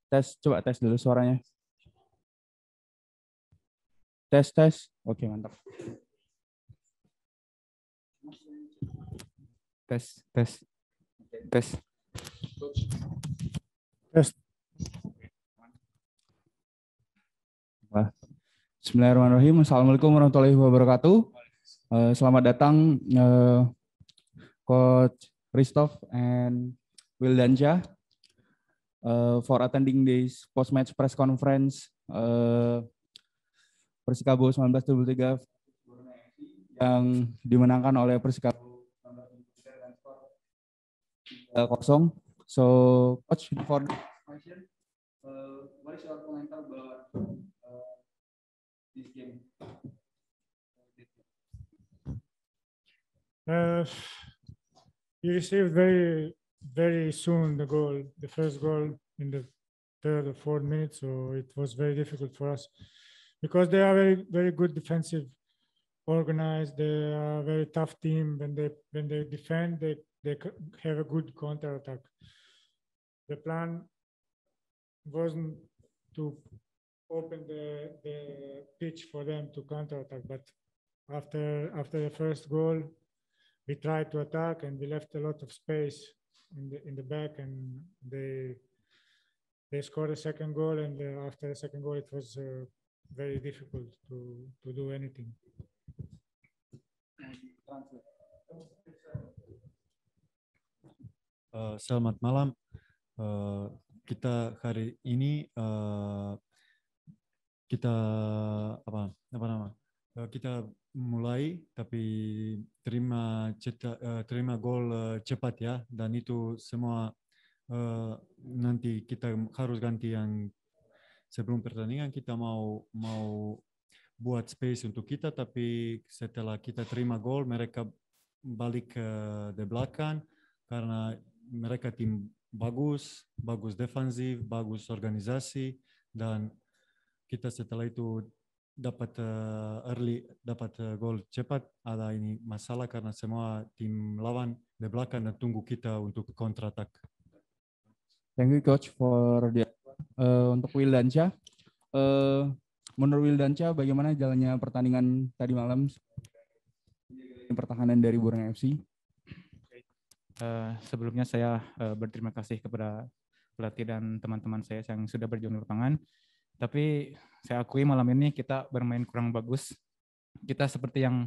Coba tes dulu suaranya. Tes. Oke, mantap. Tes. Wah. Bismillahirrahmanirrahim. Assalamualaikum warahmatullahi wabarakatuh. Selamat datang Coach Christoph and Wildanja for attending this post-match press conference Persikabo 1923 yang dimenangkan oleh Persikabo 0. So, Coach, for the question, what is your comment about this game? You received very soon the first goal in the 3rd or 4th minute, so it was very difficult for us because they are very good defensive, organized. They are a very tough team. When they defend, they have a good counter attack. The plan wasn't to open the pitch for them to counter attack, but after the first goal, we tried to attack and we left a lot of space in the back, and they scored a second goal, and after the second goal it was very difficult to do anything. Selamat malam. Kita hari ini kita kita mulai tapi terima gol cepat ya, dan itu semua nanti kita harus ganti. Yang sebelum pertandingan kita mau buat space untuk kita, tapi setelah kita terima gol mereka balik ke belakang karena mereka tim bagus defensif, bagus organisasi, dan kita setelah itu dapat gol cepat. Ada ini masalah karena semua tim lawan di belakang dan tunggu kita untuk counter attack. Thank you Coach for the untuk Wildanja. Menurut Wildanja, bagaimana jalannya pertandingan tadi malam pertahanan dari Borneo FC? Sebelumnya saya berterima kasih kepada pelatih dan teman-teman saya yang sudah berjuang di lapangan. Tapi saya akui malam ini kita bermain kurang bagus. Kita seperti yang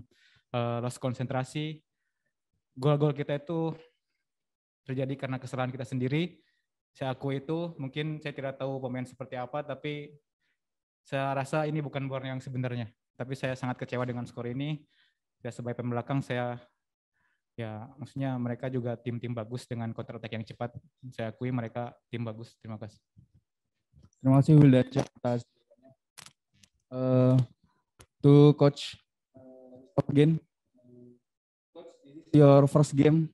lost konsentrasi. Gol-gol kita itu terjadi karena kesalahan kita sendiri. Saya akui itu. Mungkin saya tidak tahu pemain seperti apa, tapi saya rasa ini bukan Borneo yang sebenarnya. Tapi saya sangat kecewa dengan skor ini. Ya, sebagai pembelakang maksudnya mereka juga tim-tim bagus dengan counter attack yang cepat. Saya akui mereka tim bagus. Terima kasih. Terima kasih Wildanja atas to Coach again. Coach, this is your first game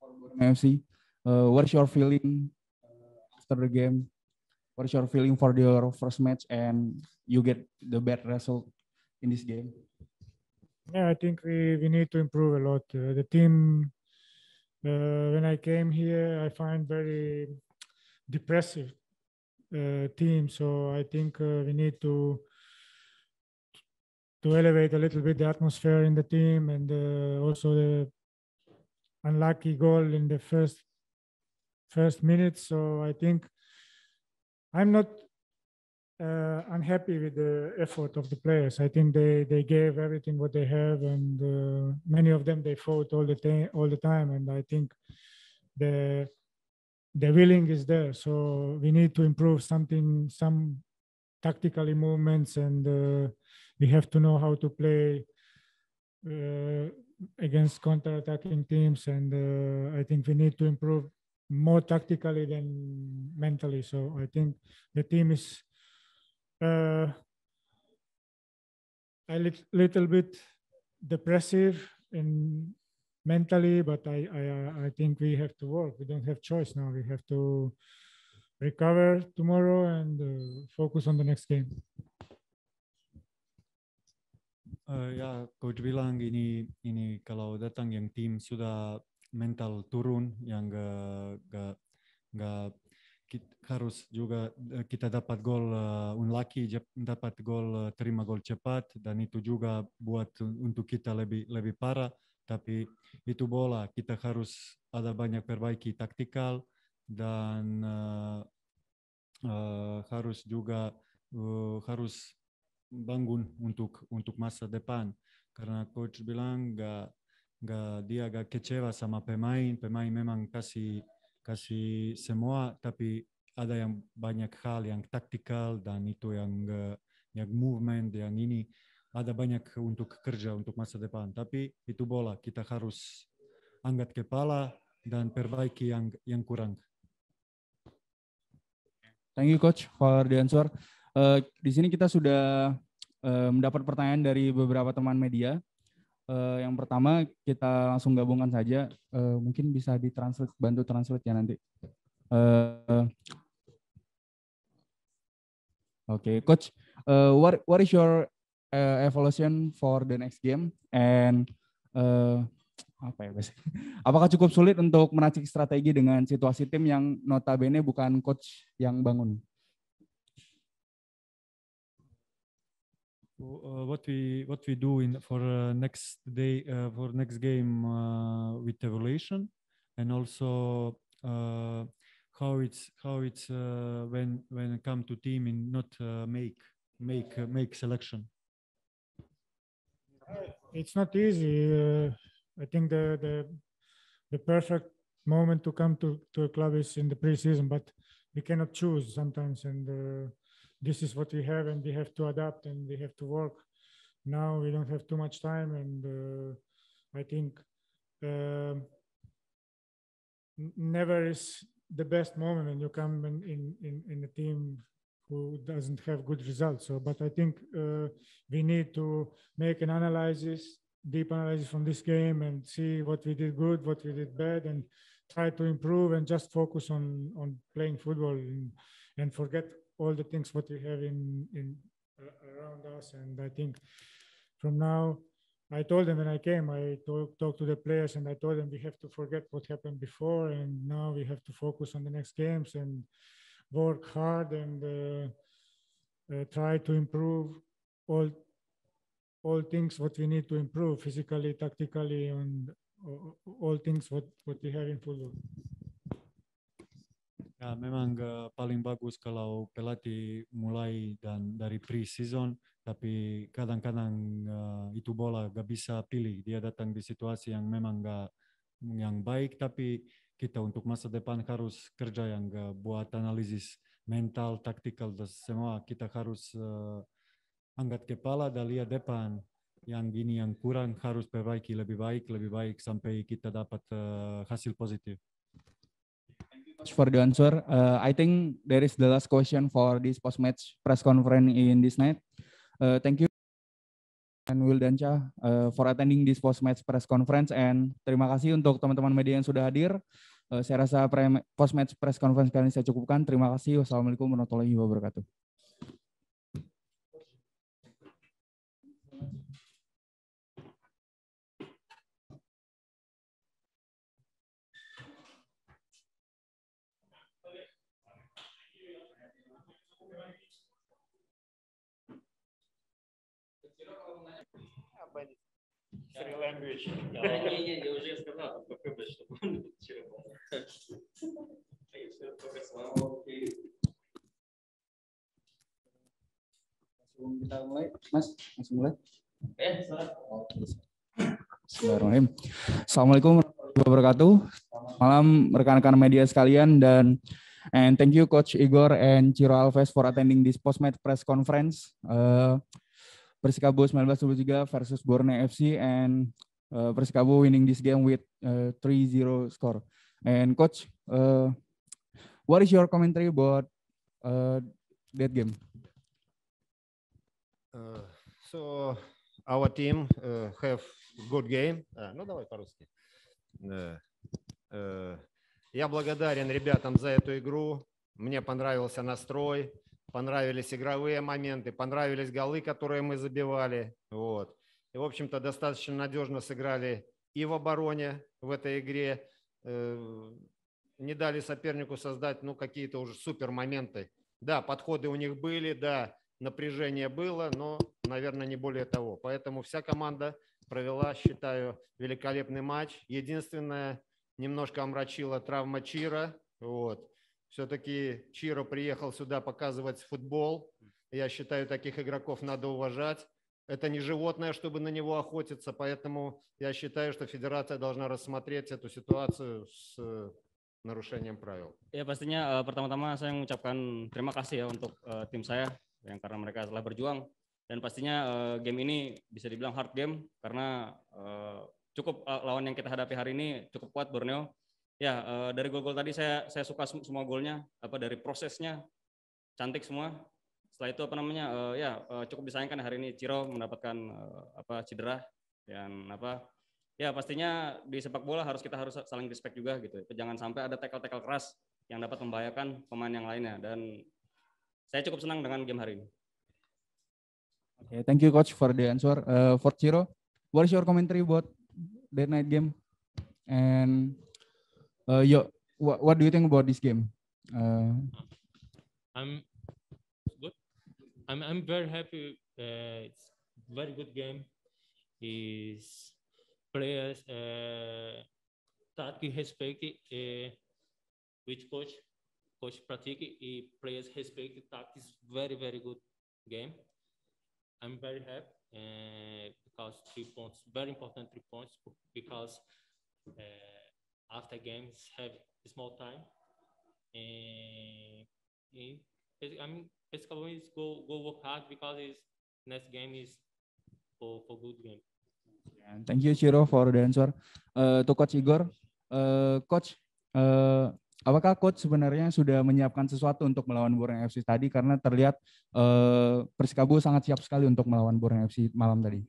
for Borneo FC. What is your feeling after the game? What is your feeling for your first match and you get the bad result in this game? Yeah, I think we need to improve a lot. The team, when I came here, I find very depressive team. So I think we need to elevate a little bit the atmosphere in the team, and also the unlucky goal in the first minutes. So I think I'm not unhappy with the effort of the players. I think they gave everything what they have, and many of them they fought all the time, and I think the willing is there. So we need to improve some tactical movements, and we have to know how to play against counter-attacking teams, and I think we need to improve more tactically than mentally. So I think the team is a little bit depressive and mentally, but I think we have to work. We don't have choice now. We have to recover tomorrow and focus on the next game. Ya, coach bilang ini kalau datang yang tim sudah mental turun, yang nggak harus juga kita dapat gol unlucky, dapat gol, terima gol cepat, dan itu juga buat untuk kita lebih parah. Tapi itu bola, kita harus ada banyak perbaiki taktikal, dan harus juga harus bangun untuk masa depan, karena coach bilang dia agak kecewa sama pemain memang kasih semua, tapi ada yang banyak hal yang taktikal, dan itu yang movement, yang ini ada banyak untuk kerja untuk masa depan. Tapi itu bola, kita harus angkat kepala dan perbaiki yang kurang. Thank you coach for the answer. Di sini kita sudah mendapat pertanyaan dari beberapa teman media. Yang pertama kita langsung gabungkan saja. Mungkin bisa ditranslate, bantu translate ya nanti. Okay, coach, what is your evaluation for the next game, and apakah cukup sulit untuk meracik strategi dengan situasi tim yang notabene bukan coach yang bangun? What we do for next day, for next game with evaluation, and also how it's when it come to team in not make selection. It's not easy. I think the perfect moment to come to a club is in the preseason, but we cannot choose sometimes, and this is what we have, and we have to adapt, and we have to work. Now we don't have too much time, and I think never is the best moment when you come in a team who doesn't have good results. So, but I think we need to make an analysis, deep analysis from this game, and see what we did good, what we did bad, and try to improve, and just focus on playing football, and forget all the things what we have in around us. And I think from now, I told them when I came, I talked to the players, and I told them we have to forget what happened before, and now we have to focus on the next games and work hard, and try to improve all things what we need to improve physically, tactically, and all things what we have in football. Ya, memang paling bagus kalau pelatih mulai dari pre-season, tapi kadang-kadang itu bola gak bisa pilih. Dia datang di situasi yang memang gak yang baik, tapi kita untuk masa depan harus kerja yang buat analisis mental, taktikal, dan semua. Kita harus angkat kepala dan lihat depan. Yang gini yang kurang harus perbaiki lebih baik sampai kita dapat hasil positif. For the answer, I think there is the last question for this post-match press conference in this night. Thank you and Wildansyah for attending this post-match press conference, and terima kasih untuk teman-teman media yang sudah hadir. Saya rasa post-match press conference kali ini saya cukupkan. Terima kasih. Wassalamualaikum warahmatullahi wabarakatuh. Free language. Не, уже сказал, попробуй, чтобы он вчера был. Kita mulai, Mas, langsung mulai. Bismillahirrahmanirrahim. Assalamualaikum warahmatullahi wabarakatuh. Malam rekan-rekan media sekalian, and thank you Coach Igor and Ciro Alves for attending this post-match press conference. Persikabo 1923 versus Borneo FC, and Persikabo winning this game with 3-0 score. And Coach, what is your commentary about that game? So our team have good game. Ну давай по-русски. Я благодарен ребятам за эту игру. Мне понравился настрой. Понравились игровые моменты, понравились голы, которые мы забивали. Вот. И, в общем-то, достаточно надежно сыграли и в обороне в этой игре. не дали сопернику создать, ну, какие-то уже супер моменты. Да, подходы у них были, да, напряжение было, но, наверное, не более того. Поэтому вся команда провела, считаю, великолепный матч. Единственное, немножко омрачила травма Чиро. Вот. Все-таки Чиро приехал сюда показывать футбол. Я считаю, таких игроков надо уважать. Это не животное, чтобы на него охотиться, поэтому я считаю, что федерация должна рассмотреть эту ситуацию с нарушением правил. Ya pastinya pertama-tama saya mengucapkan terima kasih ya untuk tim saya yang karena mereka telah berjuang dan pastinya game ini bisa dibilang hard game karena cukup lawan yang kita hadapi hari ini cukup kuat Borneo. Ya dari gol-gol tadi saya suka semua golnya, apa dari prosesnya cantik semua. Setelah itu apa namanya cukup disayangkan hari ini Ciro mendapatkan cedera dan ya pastinya di sepak bola harus saling respect juga gitu. Jangan sampai ada tackle keras yang dapat membahayakan pemain yang lainnya dan saya cukup senang dengan game hari ini. Okay, thank you coach for the answer. For Ciro, what is your commentary about that night game? And what do you think about this game? I'm very happy. It's very good game. His players Tatki respect which coach Pratiki players respect Tatki's very good game. I'm very happy because 3 points, very important 3 points because after games have small time and I'm basically go work hard because his next game is for good game. Thank you Ciro for the answer. To Coach Igor, Coach, apakah Coach sebenarnya sudah menyiapkan sesuatu untuk melawan Borneo FC tadi karena terlihat Persikabo sangat siap sekali untuk melawan Borneo FC malam tadi.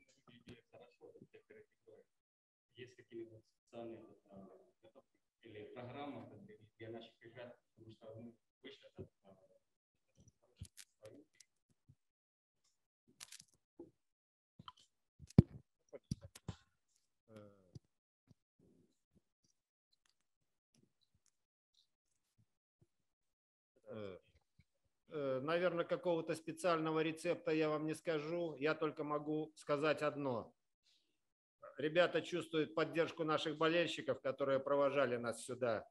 Наверное, какого-то специального рецепта я вам не скажу. Я только могу сказать одно. Ребята чувствуют поддержку наших болельщиков, которые провожали нас сюда.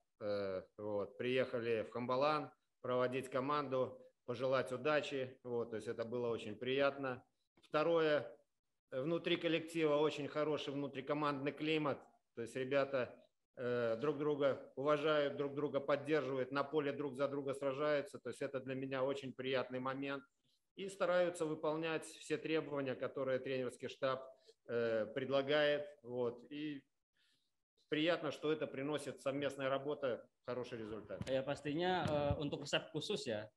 Приехали в Хамбалан проводить команду, пожелать удачи. То есть это было очень приятно. Второе. Внутри коллектива очень хороший внутрикомандный климат. То есть ребята друг друга уважают, друг друга поддерживают, на поле друг за друга сражаются. То есть это для меня очень приятный момент. И стараются выполнять все требования, которые тренерский штаб предлагает. И приятно, что это приносит совместная работа хороший результат. Ya pastinya untuk resep khusus ya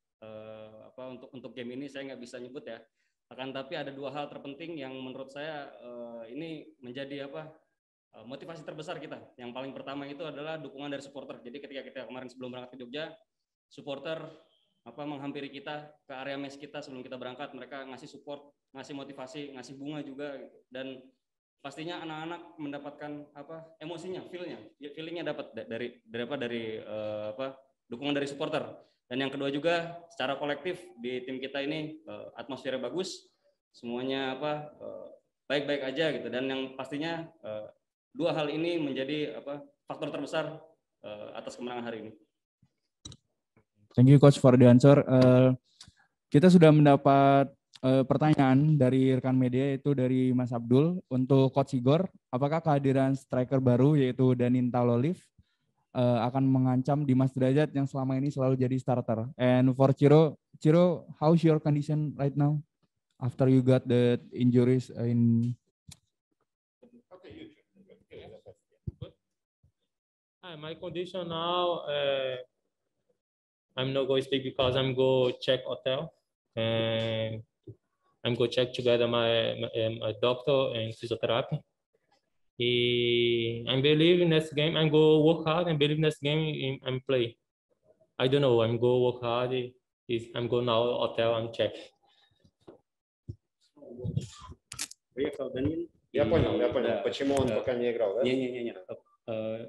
untuk game ini saya nggak bisa nyebut ya. Akan tapi ada 2 hal terpenting yang menurut saya ini menjadi motivasi terbesar kita. Yang paling pertama itu adalah dukungan dari supporter. Jadi ketika kita kemarin sebelum berangkat ke Jogja, supporter menghampiri kita ke area mes kita sebelum kita berangkat, mereka ngasih support, ngasih motivasi, ngasih bunga juga gitu. Dan pastinya anak-anak mendapatkan emosinya, feelingnya dapat dari dukungan dari supporter. Dan yang kedua juga secara kolektif di tim kita ini atmosfernya bagus, semuanya baik-baik aja gitu. Dan yang pastinya 2 hal ini menjadi faktor terbesar atas kemenangan hari ini. Thank you Coach for the answer. Kita sudah mendapat pertanyaan dari rekan media yaitu dari Mas Abdul untuk Coach Igor. Apakah kehadiran striker baru yaitu Danin Taloliv akan mengancam Dimas Derajat yang selama ini selalu jadi starter? And for Ciro, how's your condition right now after you got the injuries in? My condition now, I'm not going to speak because I'm going to check hotel and I'm going to check together my doctor and physiotherapy. I believe in next game I'm going to work hard and believe next game I'm play. I don't know, I'm going to work hard. I'm going now hotel and check. Я понял, почему он пока не играл, да? Не.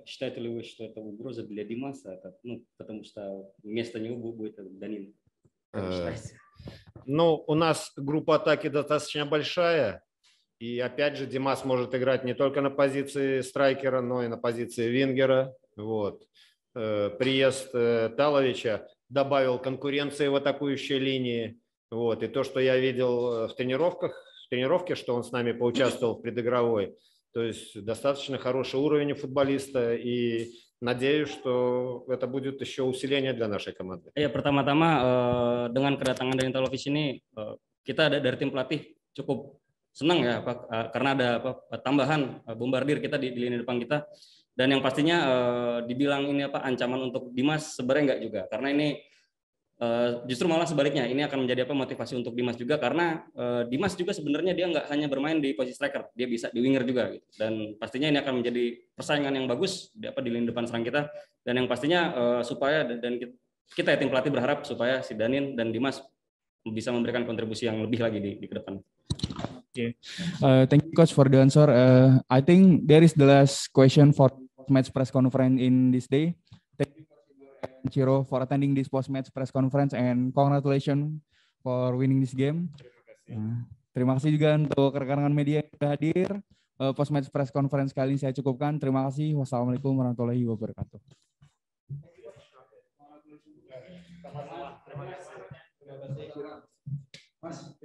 считаете ли вы, что это угроза для Димаса, ну, потому что вместо него будет Данил? Как вы считаете? Ну, у нас группа атаки достаточно большая, и опять же Димас может играть не только на позиции страйкера, но и на позиции вингера. Вот. Приезд Таловича добавил конкуренции в атакующей линии. Вот. И то, что я видел в тренировке, что он с нами поучаствовал в предыгровой, то есть достаточно хороший уровень у футболиста, и надеюсь, что это будет еще усиление для нашей команды. Ya, pertama-tama dengan kedatangan Daniel Talovic ini kita dari tim pelatih cukup senang ya, karena ada tambahan bombardir kita di lini depan kita, dan yang pastinya dibilang ini ancaman untuk Dimas, sebenarnya enggak juga, karena ini justru malah sebaliknya, ini akan menjadi motivasi untuk Dimas juga, karena Dimas juga sebenarnya dia nggak hanya bermain di posisi striker, dia bisa di winger juga gitu. Dan pastinya ini akan menjadi persaingan yang bagus di lini depan serang kita, dan yang pastinya supaya dan kita tim pelatih berharap supaya si Danin dan Dimas bisa memberikan kontribusi yang lebih lagi di ke depan. Okay. Thank you, Coach, for the answer. I think there is the last question for match press conference in this day. Thank you, Ciro, for attending this post-match press conference, and congratulations for winning this game. Terima kasih juga untuk rekan-rekan media yang sudah hadir. Post-match press conference kali ini saya cukupkan. Terima kasih. Wassalamualaikum warahmatullahi wabarakatuh. Mas.